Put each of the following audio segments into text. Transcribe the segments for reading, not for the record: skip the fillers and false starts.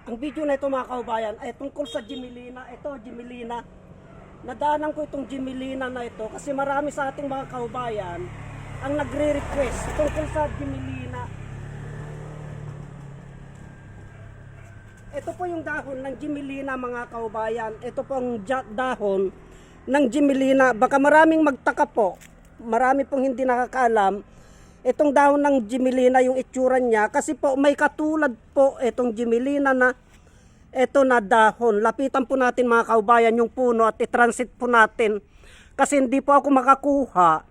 Ang video na ito mga kaubayan ay tungkol sa Jimelina. Ito, Jimelina. Nadaanan ko itong Jimelina na ito kasi marami sa ating mga kaubayan ang nagre-request tungkol sa Jimelina. Ito po yung dahon ng Jimelina mga kaubayan. Ito po ang dahon ng Jimelina. Baka maraming magtaka po. Marami pong hindi nakakaalam. Itong dahon ng Jimelina, yung itsura niya, kasi po may katulad po itong Jimelina na ito na dahon. Lapitan po natin mga kaubayan yung puno at i-transit po natin. Kasi hindi po ako makakuha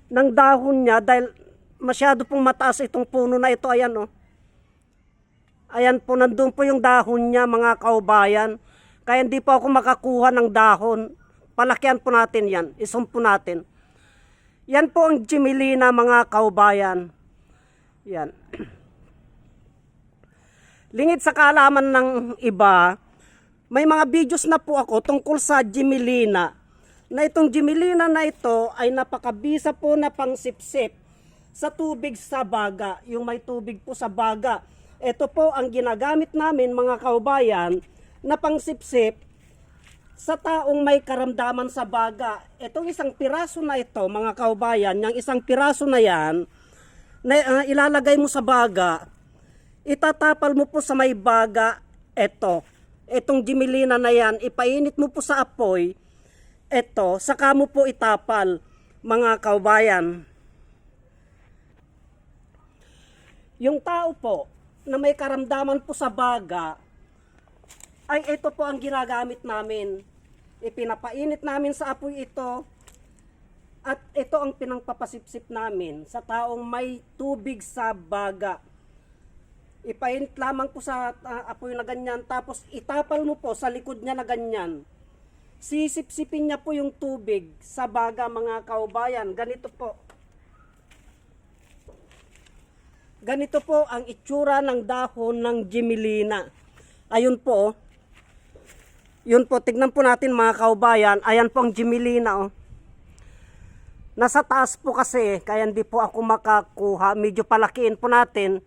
ng dahon niya dahil masyado pong mataas itong puno na ito. Ayan o. Ayan po, nandun po yung dahon niya mga kaubayan. Kaya hindi po ako makakuha ng dahon. Palakihan po natin yan. Isum po natin. Yan po ang Jimelina mga kaubayan. Yan. Lingid sa kaalaman ng iba, may mga videos na po ako tungkol sa Jimelina. Na itong Jimelina na ito ay napakabisa po na pangsipsip sa tubig sa baga. Yung may tubig po sa baga. Ito po ang ginagamit namin mga kaubayan na pangsipsip sa taong may karamdaman sa baga. Itong isang piraso na ito, mga kaubayan, yung isang piraso na yan, na ilalagay mo sa baga, itatapal mo po sa may baga, itong Jimelina na yan, ipainit mo po sa apoy, saka mo po itapal, mga kaubayan. Yung tao po, na may karamdaman po sa baga, ay ito po ang ginagamit namin. Ipinapainit namin sa apoy ito at ito ang pinangpapasipsip namin sa taong may tubig sa baga. Ipainit lamang po sa apoy na ganyan tapos itapal mo po sa likod niya na ganyan. Sisipsipin niya po yung tubig sa baga mga kaubayan. Ganito po. Ganito po ang itsura ng dahon ng Jimelina. Ayun po. Yun po, tignan po natin mga kaubayan. Ayan po ang Jimelina. Nasa taas po kasi, kaya hindi po ako makakuha. Medyo palakiin po natin.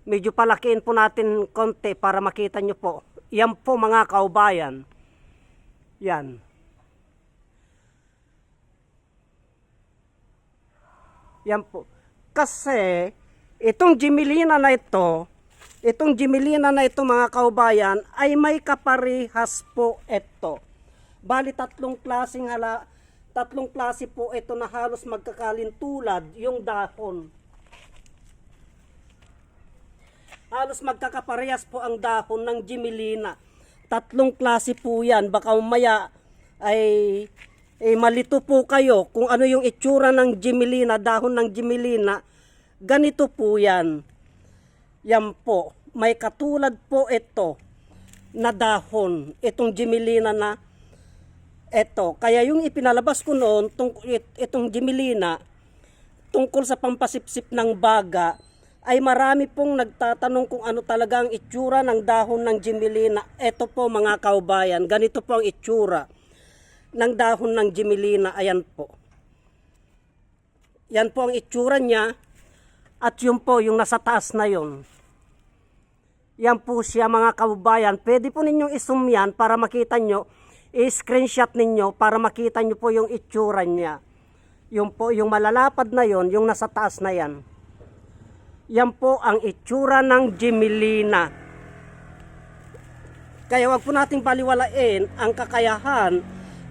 Medyo palakiin po natin konti para makita nyo po. Yan po mga kaubayan. Yan. Yan po. Kasi, itong Jimelina na ito mga kaubayan ay may kaparehas po ito. Bali tatlong klase po ito na halos magkakalintulad yung dahon. Halos magkakaparehas po ang dahon ng Jimelina. Tatlong klase po yan. Baka umaya ay malito po kayo kung ano yung itsura ng Jimelina, dahon ng Jimelina. Ganito po yan. Yan po. May katulad po ito na dahon. Itong Jimelina na ito. Kaya yung ipinalabas ko noon, itong Jimelina, tungkol sa pampasipsip ng baga, ay marami pong nagtatanong kung ano talaga ang itsura ng dahon ng Jimelina. Ito po mga kaubayan. Ganito po ang itsura ng dahon ng Jimelina. Ayan po. Yan po ang itsura niya. At yun po, yung nasa taas na yun. Yan po siya mga kaubayan. Pwede po ninyong i-zoom yan para makita nyo. I-screenshot ninyo para makita nyo po yung itsura niya. Yun po, yung malalapad na yun, yung nasa taas na yan. Yan po ang itsura ng Jimelina. Kaya wag po nating baliwalain ang kakayahan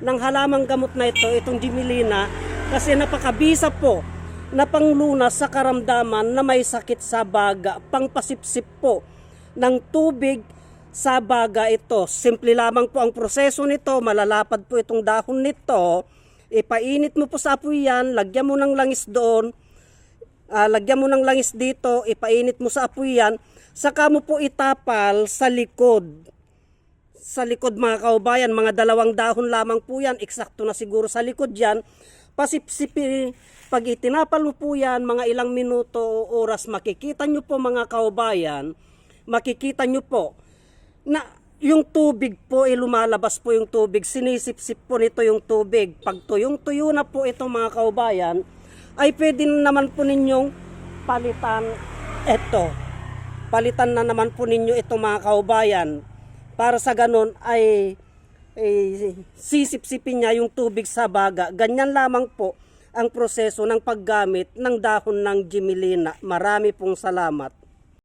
ng halamang gamot na ito, itong Jimelina, kasi napakabisa po na panglunas sa karamdaman na may sakit sa baga, pangpasipsip po ng tubig sa baga ito. Simple lamang po ang proseso nito, malalapad po itong dahon nito, ipainit mo po sa apoy yan, lagyan mo ng langis doon, lagyan mo ng langis dito, ipainit mo sa apoy yan, saka mo po itapal sa likod. Sa likod mga kaubayan, mga 2 dahon lamang po yan, eksakto na siguro sa likod yan, pasipsipi. Pag itinapal mo po yan, mga ilang minuto o oras, makikita nyo po mga kaubayan, makikita nyo po na yung tubig po, lumalabas po yung tubig, sinisipsip po nito yung tubig. Pag tuyong-tuyo na po ito mga kaubayan, ay pwede naman po ninyong palitan ito. palitan na naman po ninyo itong mga kaubayan para sa ganon ay sisip-sipin niya yung tubig sa baga. Ganyan lamang po ang proseso ng paggamit ng dahon ng Gmelina. Marami pong salamat.